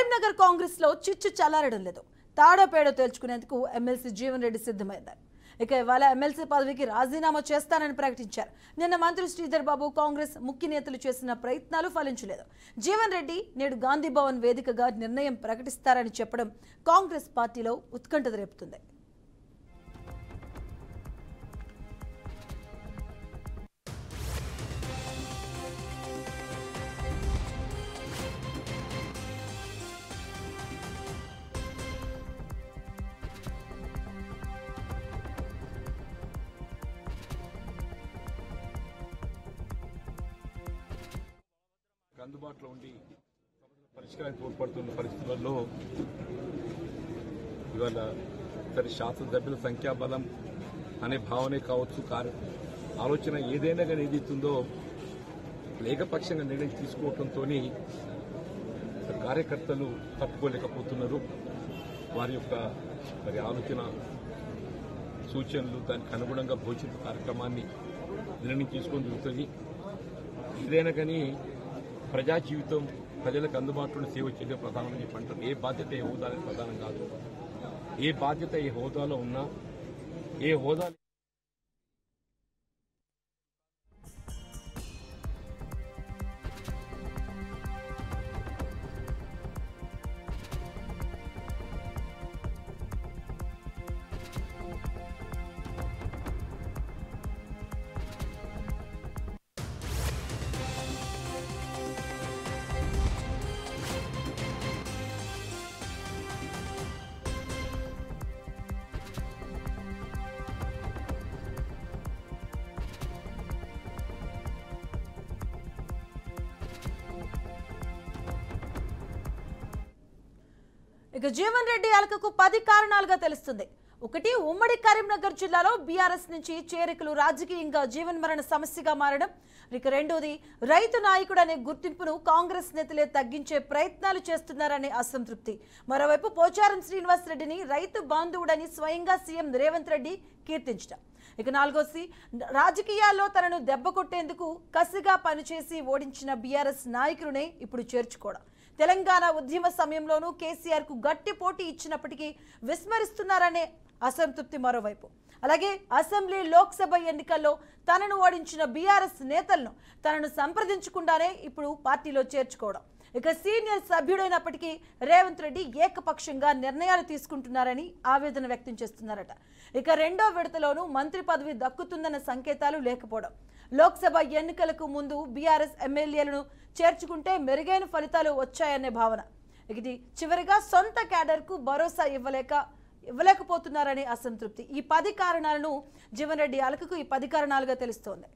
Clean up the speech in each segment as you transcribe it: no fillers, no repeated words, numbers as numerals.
కరీంనగర్ కాంగ్రెస్ లో చిచ్చు చల్లారడం లేదు. తాడోపేడో తేల్చుకునేందుకు ఎమ్మెల్సీ జీవన్ రెడ్డి సిద్ధమైంది. ఇక ఇవాళ ఎమ్మెల్సీ పదవికి రాజీనామా చేస్తానని ప్రకటించారు. నిన్న మంత్రి శ్రీధర్ బాబు కాంగ్రెస్ ముఖ్య నేతలు చేసిన ప్రయత్నాలు ఫలించలేదు. జీవన్ రెడ్డి నేడు గాంధీ భవన్ వేదికగా నిర్ణయం ప్రకటిస్తారని చెప్పడం కాంగ్రెస్ పార్టీలో ఉత్కంఠ రేపుతుంది. అందుబాటులో ఉండి పరిష్కారానికి తోడ్పడుతున్న పరిస్థితుల్లో ఇవాళ సరే శాసనసభ్యుల సంఖ్యాబలం అనే భావనే కావచ్చు, ఆలోచన ఏదైనా కానీ ఏదైతుందో ఏకపక్షంగా నిర్ణయం తీసుకోవడంతో కార్యకర్తలు తప్పుకోలేకపోతున్నారు. వారి యొక్క మరి ఆలోచన సూచనలు దానికి అనుగుణంగా భవిష్యత్తు కార్యక్రమాన్ని నిర్ణయం తీసుకొని జరుగుతుంది. ఏదైనా కానీ ప్రజా జీవితం ప్రజలకు అందుబాటులో సేవ చేయడం ప్రధానమని చెప్పంటారు. ఏ బాధ్యత ఏ హోదాలో ప్రధానం కాదు. ఏ బాధ్యత ఏ హోదాలో ఉన్నా ఏ హోదా ఇక జీవన్ రెడ్డి అలకకు 10 కారణాలుగా తెలుస్తుంది. ఒకటి, ఉమ్మడి కరీంనగర్ జిల్లాలో బీఆర్ఎస్ నుంచి చేరికలు రాజకీయంగా జీవన్మరణ సమస్యగా మారడం. ఇక రెండోది, రైతు నాయకుడు అనే గుర్తింపును కాంగ్రెస్ నేతలే తగ్గించే ప్రయత్నాలు చేస్తున్నారనే అసంతృప్తి. మరోవైపు పోచారం శ్రీనివాస్ రెడ్డిని రైతు బాంధవుడని స్వయంగా సీఎం రేవంత్ రెడ్డి కీర్తించడం. ఇక నాలుగోది, రాజకీయాల్లో తనను దెబ్బ కొట్టేందుకు కసిగా పనిచేసి ఓడించిన బీఆర్ఎస్ నాయకులనే ఇప్పుడు చేర్చుకోవడం. తెలంగాణ ఉద్యమ సమయంలోనూ కేసీఆర్ కు గట్టి పోటీ ఇచ్చినప్పటికీ విస్మరిస్తున్నారనే అసంతృప్తి మరోవైపు. అలాగే అసెంబ్లీ లోక్సభ ఎన్నికల్లో తనను ఓడించిన బీఆర్ఎస్ నేతలను తనను సంప్రదించకుండానే ఇప్పుడు పార్టీలో చేర్చుకోవడం. ఇక సీనియర్ సభ్యుడైనప్పటికీ రేవంత్ రెడ్డి ఏకపక్షంగా నిర్ణయాలు తీసుకుంటున్నారని ఆవేదన వ్యక్తం చేస్తున్నారట. ఇక రెండో విడతలోనూ మంత్రి పదవి దక్కుతుందన్న సంకేతాలు లేకపోవడం. లోక్సభ ఎన్నికలకు ముందు బీఆర్ఎస్ ఎమ్మెల్యేలను చేర్చుకుంటే మెరుగైన ఫలితాలు వచ్చాయనే భావన. ఇది చివరిగా సొంత క్యాడర్కు భరోసా ఇవ్వలేకపోతున్నారనే అసంతృప్తి. ఈ 10 కారణాలను జీవన్ రెడ్డి అలకకు ఈ 10 కారణాలుగా తెలుస్తోంది.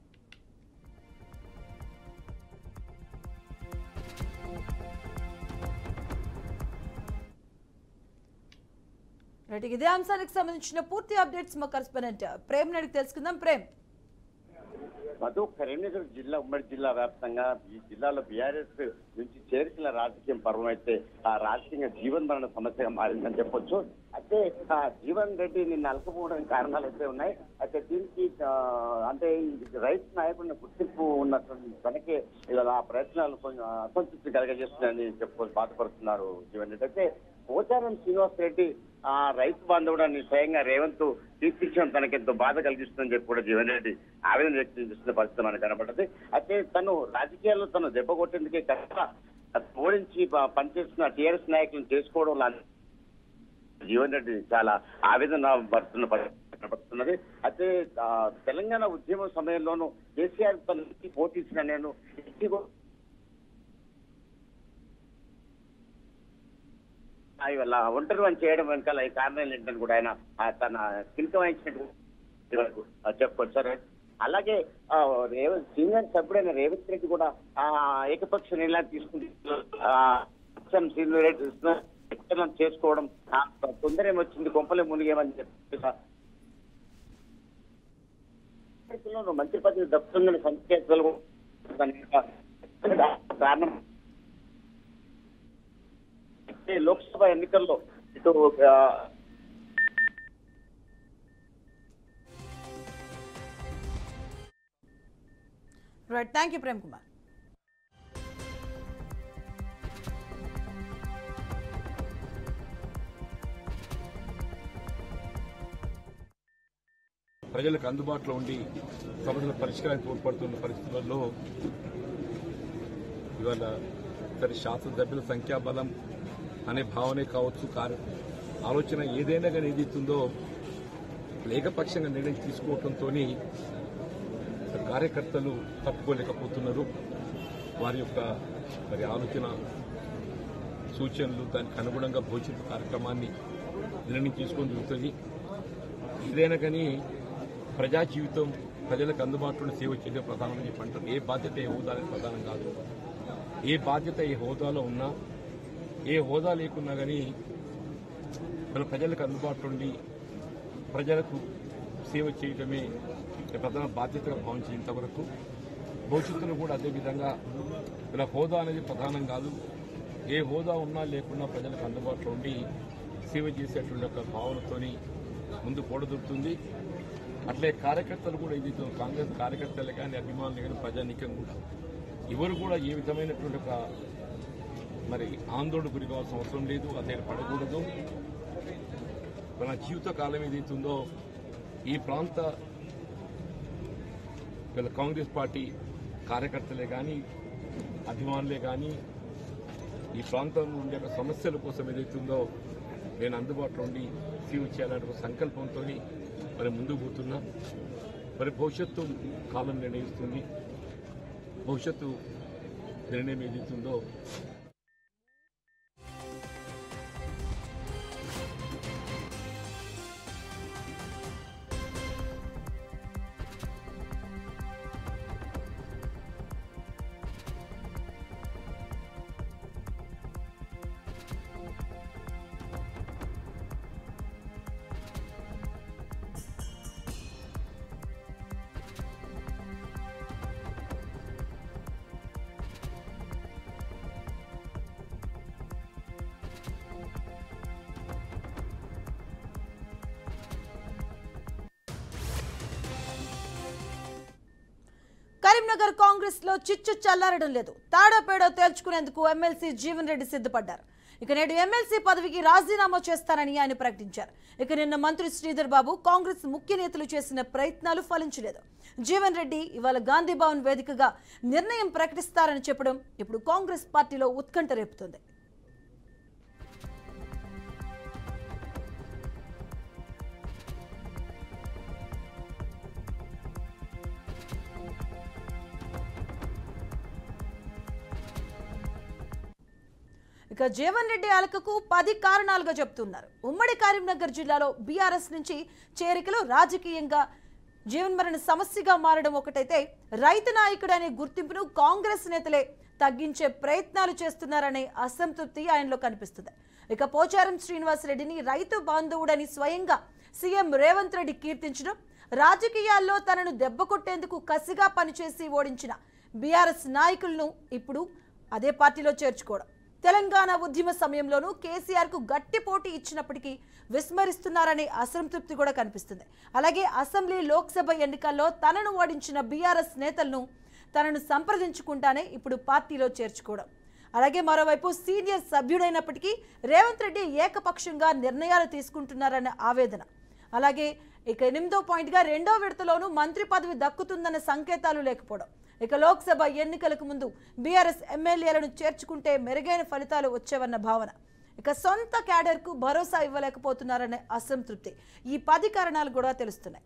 ఇదే అంశానికి సంబంధించిన పూర్తి అప్డేట్స్ మా కరెస్పాండెంట్ ప్రేమ్ నాయుడు తెలుసుకుందాం. ప్రేమ్, మధు, కరీంనగర్ జిల్లా ఉమ్మడి జిల్లా వ్యాప్తంగా ఈ జిల్లాలో బీఆర్ఎస్ నుంచి చేరికల రాజకీయం పర్వం అయితే ఆ రాజకీయంగా జీవన్ మరణ సమస్యగా మారిందని చెప్పొచ్చు. అయితే జీవన్ రెడ్డి నిన్న అలకపోవడానికి కారణాలు అయితే ఉన్నాయి. అయితే దీనికి అంటే రైతు నాయకుడిని గుర్తింపు ఉన్నటువంటి తనకే ఇలా ఆ ప్రయత్నాలు కొంచెం అసంతృప్తి కలగజేస్తున్నాయని చెప్పుకొని బాధపడుతున్నారు జీవన్ రెడ్డి. అయితే పోచారం శ్రీనివాస్ రెడ్డి ఆ రైతు బాంధవుడాన్ని స్వయంగా రేవంత్ కీర్తించడం తనకెంతో బాధ కలిగిస్తుందని చెప్పి కూడా జీవన్ రెడ్డి ఆవేదన వ్యక్తం చేస్తున్న పరిస్థితి మనకు కనబడ్డది. అయితే తను రాజకీయాల్లో తను దెబ్బ కొట్టేందుకే కరెక్ట్గా ఓడించి పనిచేస్తున్న టీఆర్ఎస్ నాయకులను చేసుకోవడం జీవన్ రెడ్డి చాలా ఆవేదన పడుతున్న పరిస్థితి కనబడుతున్నది. అయితే తెలంగాణ ఉద్యమం సమయంలోనూ కేసీఆర్ తన పోటీ ఇచ్చిన నేను ఇవాళ ఒంటరి అని చేయడం వెనకాల ఈ కారణాలు ఏంటని కూడా ఆయన తన కింద వహించినట్టు చెప్పుకోవచ్చు సార్. అలాగే సీనియర్ సభ్యుడైన రేవంత్ రెడ్డి కూడా ఏకపక్ష నిర్ణయాలు తీసుకుంటే చేసుకోవడం తొందర ఏమొచ్చింది, కొంపలే మునిగేమని చెప్పి మంత్రి పదవి దక్కుతుందని సంకేతాలు కారణం. లోక్సభ ఎన్నికల్లో ఇటు థ్యాంక్ యూ ప్రేమ్ కుమార్. ప్రజలకు అందుబాటులో ఉండి సమస్యల పరిష్కారానికి తోడ్పడుతున్న పరిస్థితులలో ఇవాళ సరే శాసనసభ్యుల సంఖ్యాబలం అనే భావనే కావచ్చు, ఆలోచన ఏదైనా కానీ ఏదైతుందో ఏకపక్షంగా నిర్ణయం తీసుకోవడంతో కార్యకర్తలు తప్పుకోలేకపోతున్నారు. వారి యొక్క ఆలోచన సూచనలు దానికి అనుగుణంగా భవిష్యత్తు కార్యక్రమాన్ని నిర్ణయం తీసుకొని జరుగుతుంది. ఏదైనా కానీ ప్రజా జీవితం ప్రజలకు అందుబాటులో సేవ చేయడం ప్రధానమని చెప్పంటారు. ఏ బాధ్యత ఏ హోదా ప్రధానం కాదు. ఏ బాధ్యత ఏ హోదాలో ఉన్నా, ఏ హోదా లేకున్నా కానీ మన ప్రజలకు అందుబాటులో ఉండి ప్రజలకు సేవ చేయడమే ప్రధాన బాధ్యతగా భావించేంత వరకు భవిష్యత్తులో కూడా అదేవిధంగా ఇలా హోదా అనేది ప్రధానం కాదు. ఏ హోదా ఉన్నా లేకున్నా ప్రజలకు అందుబాటులో ఉండి సేవ చేసేటువంటి ఒక భావనతోని ముందు కూడదొరుకుతుంది. అట్లే కార్యకర్తలు కూడా ఇది కాంగ్రెస్ కార్యకర్తలు కానీ అభిమానులు కానీ ప్రజానీకం కూడా ఎవరు కూడా ఏ విధమైనటువంటి ఒక ఆందోళన గురి కావాల్సిన అవసరం లేదు. అదే పడకూడదు. మన జీవిత కాలం ఏదైతుందో ఈ ప్రాంత కాంగ్రెస్ పార్టీ కార్యకర్తలే కానీ అభిమానులే కానీ ఈ ప్రాంతంలో ఉండే సమస్యల కోసం ఏదైతుందో నేను అందుబాటులో ఉండి సేవ చేయాలనే ఒక సంకల్పంతో ముందుకు పోతున్నా. భవిష్యత్తు కాలం నిర్ణయిస్తుంది. భవిష్యత్తు నిర్ణయం ఏదైతుందో కరీంనగర్ కాంగ్రెస్ లో చిచ్చు చల్లారడం లేదు. తాడో పేడో తేల్చుకునేందుకు ఎమ్మెల్సీ జీవన్ రెడ్డి సిద్ధపడ్డారు. ఇక నేడు ఎమ్మెల్సీ పదవికి రాజీనామా చేస్తానని ఆయన ప్రకటించారు. ఇక నిన్న మంత్రి శ్రీధర్ బాబు కాంగ్రెస్ ముఖ్య నేతలు చేసిన ప్రయత్నాలు ఫలించలేదు. జీవన్ రెడ్డి ఇవాళ గాంధీ భవన్ వేదికగా నిర్ణయం ప్రకటిస్తారని చెప్పడం ఇప్పుడు కాంగ్రెస్ పార్టీలో ఉత్కంఠ రేపుతుంది. ఇక జీవన్ రెడ్డి అలకకు 10 కారణాలుగా చెప్తున్నారు. ఉమ్మడి కరీంనగర్ జిల్లాలో బీఆర్ఎస్ నుంచి చేరికలు రాజకీయంగా జీవన్మరణ సమస్యగా మారడం ఒకటైతే, రైతు నాయకుడు అనే గుర్తింపును కాంగ్రెస్ నేతలే తగ్గించే ప్రయత్నాలు చేస్తున్నారనే అసంతృప్తి ఆయనలో కనిపిస్తుంది. ఇక పోచారం శ్రీనివాస్ రెడ్డిని రైతు బాంధవుడని స్వయంగా సీఎం రేవంత్ రెడ్డి కీర్తించడం, రాజకీయాల్లో తనను దెబ్బకొట్టేందుకు కసిగా పనిచేసి ఓడించిన బీఆర్ఎస్ నాయకులను ఇప్పుడు అదే పార్టీలో చేర్చుకోవడం, తెలంగాణ ఉద్యమ సమయంలోనూ కేసీఆర్కు గట్టి పోటీ ఇచ్చినప్పటికీ విస్మరిస్తున్నారనే అసంతృప్తి కూడా కనిపిస్తుంది. అలాగే అసెంబ్లీ లోక్సభ ఎన్నికల్లో తనను ఓడించిన బీఆర్ఎస్ నేతలను తనను సంప్రదించుకుంటానే ఇప్పుడు పార్టీలో చేర్చుకోవడం, అలాగే మరోవైపు సీనియర్ సభ్యుడైనప్పటికీ రేవంత్ రెడ్డి ఏకపక్షంగా నిర్ణయాలు తీసుకుంటున్నారన్న ఆవేదన, అలాగే ఇక 8వ పాయింట్గా 2వ విడతలోనూ మంత్రి పదవి దక్కుతుందన్న సంకేతాలు లేకపోవడం, ఇక లోక్సభ ఎన్నికలకు ముందు బీఆర్ఎస్ ఎమ్మెల్యేలను చేర్చుకుంటే మెరుగైన ఫలితాలు వచ్చేవన్న భావన, ఇక సొంత క్యాడర్కు భరోసా ఇవ్వలేకపోతున్నారనే అసంతృప్తి, ఈ 10 కారణాలు కూడా తెలుస్తున్నాయి.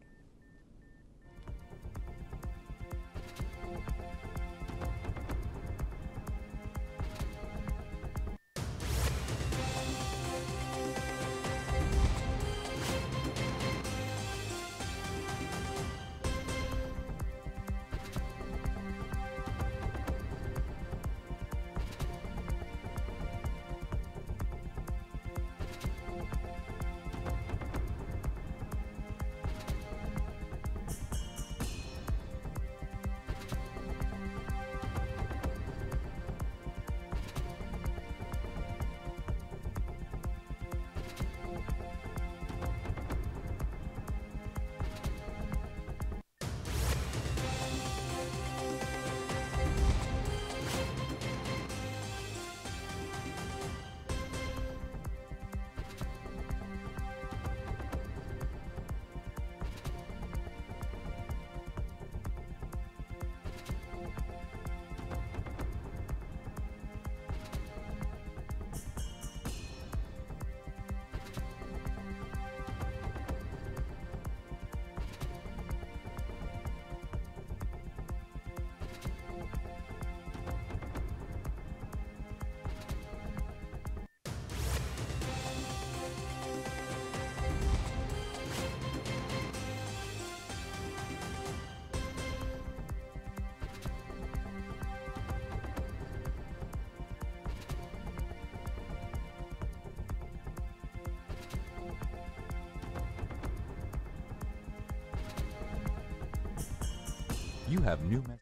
You have new messages.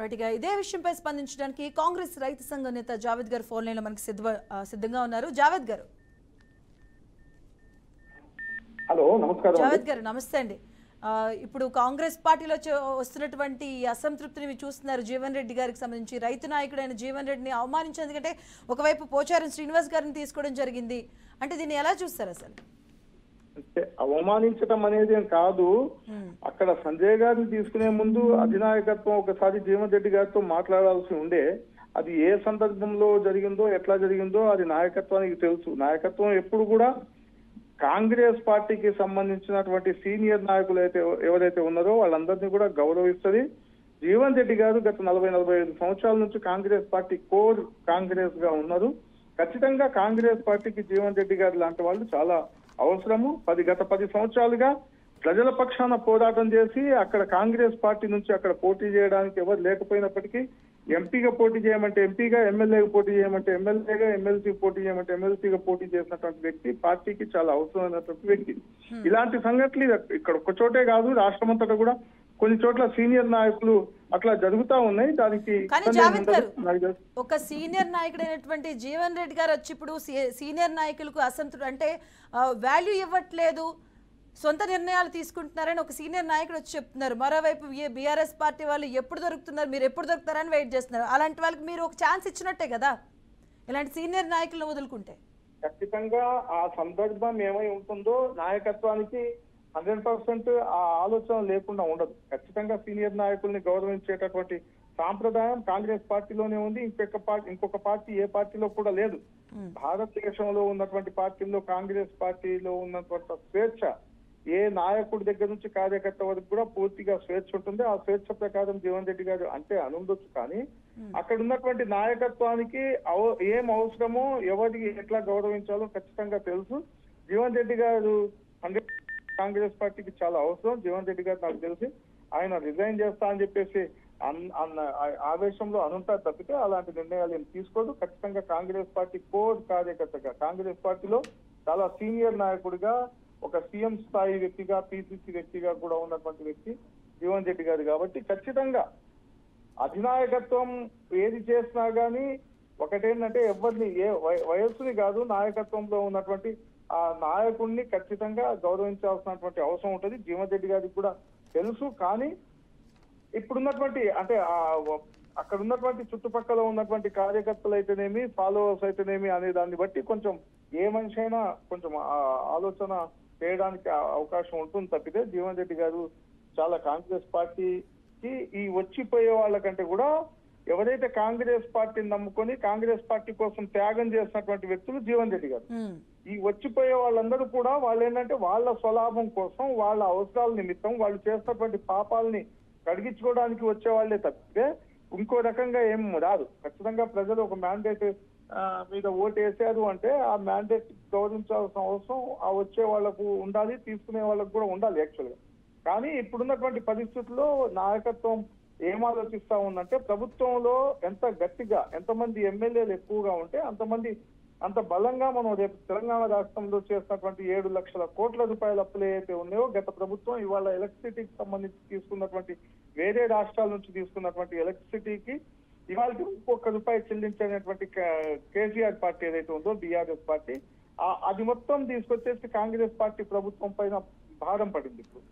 రైట్గా ఇదే విషయంపై స్పందించడానికి కాంగ్రెస్ రైతు సంఘ నేత జావేద్ గారు ఫోన్ లైన్లో మనకి సిద్ధంగా ఉన్నారు. జావేద్ గారు. హలో, నమస్కారం. జావేద్ గారు నమస్తే అండి. ఇప్పుడు కాంగ్రెస్ పార్టీలో వస్తున్నటువంటి అసంతృప్తిని మీరు చూస్తున్నారు. జీవన్ రెడ్డి గారికి సంబంధించి రైతు నాయకుడైన జీవన్ రెడ్డిని అవమానించారు. ఎందుకంటే ఒకవైపు పోచారం శ్రీనివాస్ గారిని తీసుకోవడం జరిగింది. అంటే దీన్ని ఎలా చూస్తారు అసలు? అవమానించడం అనేది ఏం కాదు. అక్కడ సంజయ్ గారిని తీసుకునే ముందు అధినాయకత్వం ఒకసారి జీవన్ రెడ్డి గారితో మాట్లాడాల్సి ఉండే. అది ఏ సందర్భంలో జరిగిందో, ఎట్లా జరిగిందో అది నాయకత్వానికి తెలుసు. నాయకత్వం ఎప్పుడు కూడా కాంగ్రెస్ పార్టీకి సంబంధించినటువంటి సీనియర్ నాయకులు ఎవరైతే ఉన్నారో వాళ్ళందరినీ కూడా గౌరవిస్తుంది. జీవన్ రెడ్డి గారు గత 40-45 సంవత్సరాల నుంచి కాంగ్రెస్ పార్టీ కోర్ కాంగ్రెస్ గా ఉన్నారు. ఖచ్చితంగా కాంగ్రెస్ పార్టీకి జీవన్ రెడ్డి గారు లాంటి వాళ్ళు చాలా అవసరము. గత 10 సంవత్సరాలుగా ప్రజల పక్షాన పోరాటం చేసి అక్కడ కాంగ్రెస్ పార్టీ నుంచి అక్కడ పోటీ చేయడానికి ఎవరు లేకపోయినప్పటికీ ఎంపీగా పోటీ చేయమంటే ఎంపీగా, ఎమ్మెల్యేగా పోటీ చేయమంటే ఎమ్మెల్యేగా, ఎమ్మెల్సీ పోటీ చేయమంటే ఎమ్మెల్సీగా పోటీ చేసినటువంటి వ్యక్తి, పార్టీకి చాలా అవసరమైనటువంటి వ్యక్తి. ఇలాంటి సంఘటనలు ఇక్కడ ఒక్క చోటే కాదు, రాష్ట్రమంతటా కూడా కొన్ని చోట్ల సీనియర్ నాయకులు అట్లా జరుగుతా ఉన్నాయి. దానికి ఒక సీనియర్ నాయకుడైనటువంటి జీవన్ రెడ్డి గారు వచ్చి ఇప్పుడు సీనియర్ నాయకులకు అసంతృప్తి అంటే వాల్యూ ఇవ్వట్లేదు, సొంత నిర్ణయాలు తీసుకుంటున్నారని ఒక సీనియర్ నాయకుడు వచ్చి చెప్తున్నారు. మరోవైపు బీఆర్ఎస్ పార్టీ వాళ్ళు ఎప్పుడు దొరుకుతున్నారు, మీరు ఎప్పుడు దొరుకుతారని వెయిట్ చేస్తున్నారు. అలాంటి వాళ్ళకి మీరు ఒక ఛాన్స్ ఇచ్చినట్టే కదా ఇలాంటి సీనియర్ నాయకులను వదులుకుంటే. ఖచ్చితంగా ఆ సందర్భం ఏమై ఉంటుందో నాయకత్వానికి 100% ఆ ఆలోచన లేకుండా ఉండదు. ఖచ్చితంగా సీనియర్ నాయకుల్ని గౌరవించేటటువంటి సాంప్రదాయం కాంగ్రెస్ పార్టీలోనే ఉంది. ఇంకొక పార్టీ ఏ పార్టీలో కూడా లేదు. భారతదేశంలో ఉన్నటువంటి పార్టీల్లో కాంగ్రెస్ పార్టీలో ఉన్నటువంటి స్వేచ్ఛ, ఏ నాయకుడి దగ్గర నుంచి కార్యకర్త వరకు కూడా పూర్తిగా స్వేచ్ఛ ఉంటుంది. ఆ స్వేచ్ఛ ప్రకారం జీవన్ రెడ్డి గారు అంటే అనుండొచ్చు, కానీ అక్కడ ఉన్నటువంటి నాయకత్వానికి ఏం అవసరమో, ఎవరికి ఎట్లా గౌరవించాలో ఖచ్చితంగా తెలుసు. జీవన్ రెడ్డి గారు కాంగ్రెస్ పార్టీకి చాలా అవసరం. జీవన్ రెడ్డి గారు నాకు తెలిసి ఆయన రిజైన్ చేస్తా అని చెప్పేసి అన్న ఆవేశంలో అనుంటారు తప్పితే అలాంటి నిర్ణయాలు ఏం తీసుకోదు. ఖచ్చితంగా కాంగ్రెస్ పార్టీ కోర్ కార్యకర్తగా, కాంగ్రెస్ పార్టీలో చాలా సీనియర్ నాయకుడిగా, ఒక సీఎం స్థాయి వ్యక్తిగా, పిసిసి వ్యక్తిగా కూడా ఉన్నటువంటి వ్యక్తి జీవన్ రెడ్డి గారు. కాబట్టి ఖచ్చితంగా అధినాయకత్వం ఏది చేసినా గానీ ఒకటేంటంటే ఎవరిని వయస్సుని కాదు, నాయకత్వంలో ఉన్నటువంటి ఆ నాయకుడిని ఖచ్చితంగా గౌరవించాల్సినటువంటి అవసరం ఉంటుంది. జీవన్ రెడ్డి గారికి కూడా తెలుసు. కానీ ఇప్పుడున్నటువంటి అంటే అక్కడ ఉన్నటువంటి చుట్టుపక్కల ఉన్నటువంటి కార్యకర్తలు అయితేనేమి, ఫాలోవర్స్ అయితేనేమి అనే దాన్ని బట్టి కొంచెం ఏ మనిషి అయినా కొంచెం ఆలోచన చేయడానికి అవకాశం ఉంటుంది తప్పితే జీవన్ రెడ్డి గారు చాలా కాంగ్రెస్ పార్టీకి ఈ వచ్చిపోయే వాళ్ళకంటే కూడా ఎవరైతే కాంగ్రెస్ పార్టీని నమ్ముకొని కాంగ్రెస్ పార్టీ కోసం త్యాగం చేసినటువంటి వ్యక్తులు జీవన్ రెడ్డి గారు. ఈ వచ్చిపోయే వాళ్ళందరూ కూడా వాళ్ళు ఏంటంటే వాళ్ళ స్వలాభం కోసం, వాళ్ళ అవసరాల నిమిత్తం వాళ్ళు చేసినటువంటి పాపాలని కడిగించుకోవడానికి వచ్చే వాళ్ళే తప్పితే ఇంకో రకంగా ఏం రాదు. ఖచ్చితంగా ప్రజలు ఒక మ్యాండేట్ మీద ఓటు వేసారు అంటే ఆ మ్యాండేట్ గౌరవించాల్సిన అవసరం ఆ వచ్చే వాళ్లకు ఉండాలి, తీసుకునే వాళ్ళకు కూడా ఉండాలి యాక్చువల్గా. కానీ ఇప్పుడున్నటువంటి పరిస్థితుల్లో నాయకత్వం ఏం ఆలోచిస్తా ఉందంటే ప్రభుత్వంలో ఎంత గట్టిగా, ఎంతమంది ఎమ్మెల్యేలు ఎక్కువగా ఉంటే అంత బలంగా మనం రేపు తెలంగాణ రాష్ట్రంలో చేసినటువంటి 7 లక్షల కోట్ల రూపాయల అప్పులు ఏవైతే ఉన్నాయో గత ప్రభుత్వం ఇవాళ ఎలక్ట్రిసిటీకి సంబంధించి తీసుకున్నటువంటి, వేరే రాష్ట్రాల నుంచి తీసుకున్నటువంటి ఎలక్ట్రిసిటీకి ఇవాళ ఇంకొక రూపాయి చెల్లించేటువంటి కేసీఆర్ పార్టీ ఏదైతే ఉందో బీఆర్ఎస్ పార్టీ, అది మొత్తం తీసుకొచ్చేసి కాంగ్రెస్ పార్టీ ప్రభుత్వం పైన భారం పడింది. ఇప్పుడు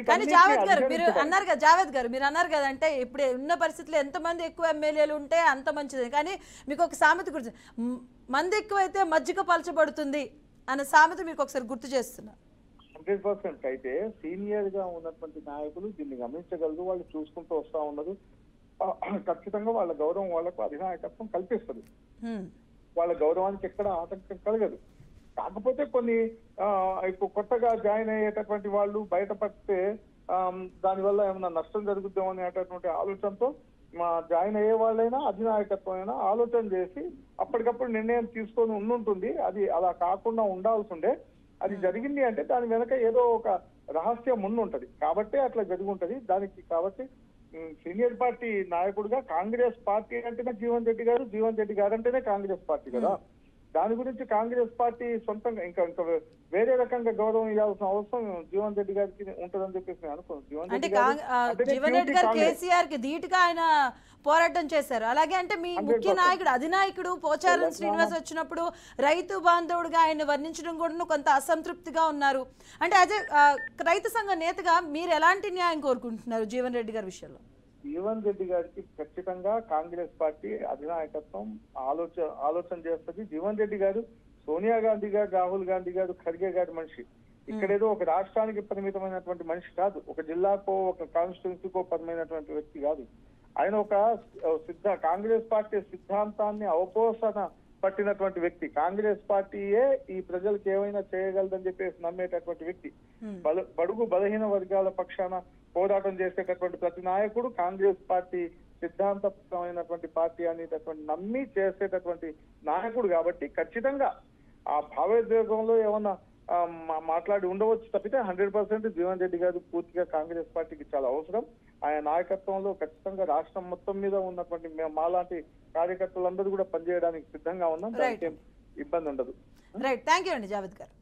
కానీ జావేద్ గారు మీరు అన్నారు కదా అంటే ఇప్పుడు ఉన్న పరిస్థితుల్లో ఎంతమంది ఎక్కువ ఎమ్మెల్యేలు ఉంటే అంత మంచిది. కానీ మీకు ఒక సామెత గుర్తు, మంది ఎక్కువైతే మజ్జిగ పలచబడుతుంది అన్న సామెత మీకు ఒకసారి గుర్తు చేస్తున్నా. 100% అయితే సీనియర్ గా ఉన్నటువంటి నాయకులు దీన్ని గమనించగలరు, వాళ్ళు చూసుకుంటూ వస్తా ఉన్నారు. ఖచ్చితంగా వాళ్ళ గౌరవం వాళ్ళకు అధినాయకత్వం కల్పిస్తుంది. వాళ్ళ గౌరవానికి ఎక్కడ ఆటంకం కలగదు. కాకపోతే కొన్ని ఇప్పుడు కొత్తగా జాయిన్ అయ్యేటటువంటి వాళ్ళు బయటపడితే దానివల్ల ఏమైనా నష్టం జరుగుద్దాం అనేటటువంటి ఆలోచనతో జాయిన్ అయ్యే వాళ్ళైనా అధినాయకత్వం అయినా ఆలోచన చేసి అప్పటికప్పుడు నిర్ణయం తీసుకొని ఉండుంటుంది. అది అలా కాకుండా ఉండాల్సి ఉండే. అది జరిగింది అంటే దాని వెనక ఏదో ఒక రహస్యం ఉండుంటది కాబట్టి అట్లా జరిగి ఉంటది. దానికి కాబట్టి సీనియర్ పార్టీ నాయకుడిగా కాంగ్రెస్ పార్టీ అంటేనే జీవన్ రెడ్డి గారు, జీవన్ రెడ్డి గారు అంటేనే కాంగ్రెస్ పార్టీ కదా. దాని గురించి కాంగ్రెస్ పార్టీ సొంతంగా ఇంకా వేరే రకంగా గౌరవం ఇవ్వాల్సిన అవసరం జీవన్ రెడ్డి గారికి ఉంటుందని చెప్పేసి నేను అనుకోను. అంటే జీవన్ రెడ్డి గారు కేసీఆర్ కి ధీటుగా ఆయన పోరాటం చేశారు. అలాగే అంటే మీ ముఖ్య నాయకుడు అధినాయకుడు పోచారం శ్రీనివాస్ వచ్చినప్పుడు రైతు బాంధవుడిగా ఆయన వర్ణించడం కూడా కొంత అసంతృప్తిగా ఉన్నారు. అంటే అదే రైతు సంఘ నేతగా మీరు ఎలాంటి న్యాయం కోరుకుంటున్నారు జీవన్ రెడ్డి గారి విషయంలో? జీవన్ రెడ్డి గారికి ఖచ్చితంగా కాంగ్రెస్ పార్టీ అధినాయకత్వం ఆలోచన చేస్తుంది. జీవన్ రెడ్డి గారు సోనియా గాంధీ గారు, రాహుల్ గాంధీ గారు, ఖర్గే గారి మనిషి. ఇక్కడేదో ఒక రాష్ట్రానికి పరిమితమైనటువంటి మనిషి కాదు, ఒక జిల్లాకో ఒక కాన్స్టిట్యున్సీకో పరిమితమైనటువంటి వ్యక్తి కాదు. ఆయన ఒక కాంగ్రెస్ పార్టీ సిద్ధాంతాన్ని అవపోసన పట్టినటువంటి వ్యక్తి. కాంగ్రెస్ పార్టీయే ఈ ప్రజలకు ఏమైనా చేయగలదని చెప్పేసి నమ్మేటటువంటి వ్యక్తి. బడుగు బలహీన వర్గాల పక్షాన పోరాటం చేసేటటువంటి ప్రతి నాయకుడు కాంగ్రెస్ పార్టీ సిద్ధాంతమైనటువంటి పార్టీ అనేటటువంటి నమ్మి చేసేటటువంటి నాయకుడు. కాబట్టి ఖచ్చితంగా ఆ భావోద్వేగంలో ఏమన్నా మాట్లాడి ఉండవచ్చు తప్పితే 100% జీవన్ రెడ్డి గారు పూర్తిగా కాంగ్రెస్ పార్టీకి చాలా అవసరం. ఆయన నాయకత్వంలో ఖచ్చితంగా రాష్ట్రం మొత్తం మీద ఉన్నటువంటి మాలాంటి కార్యకర్తలందరూ కూడా పనిచేయడానికి సిద్ధంగా ఉన్నాం. దానికి ఇబ్బంది ఉండదు. రైట్, థ్యాంక్ యూ అండి జావేద్ గారు.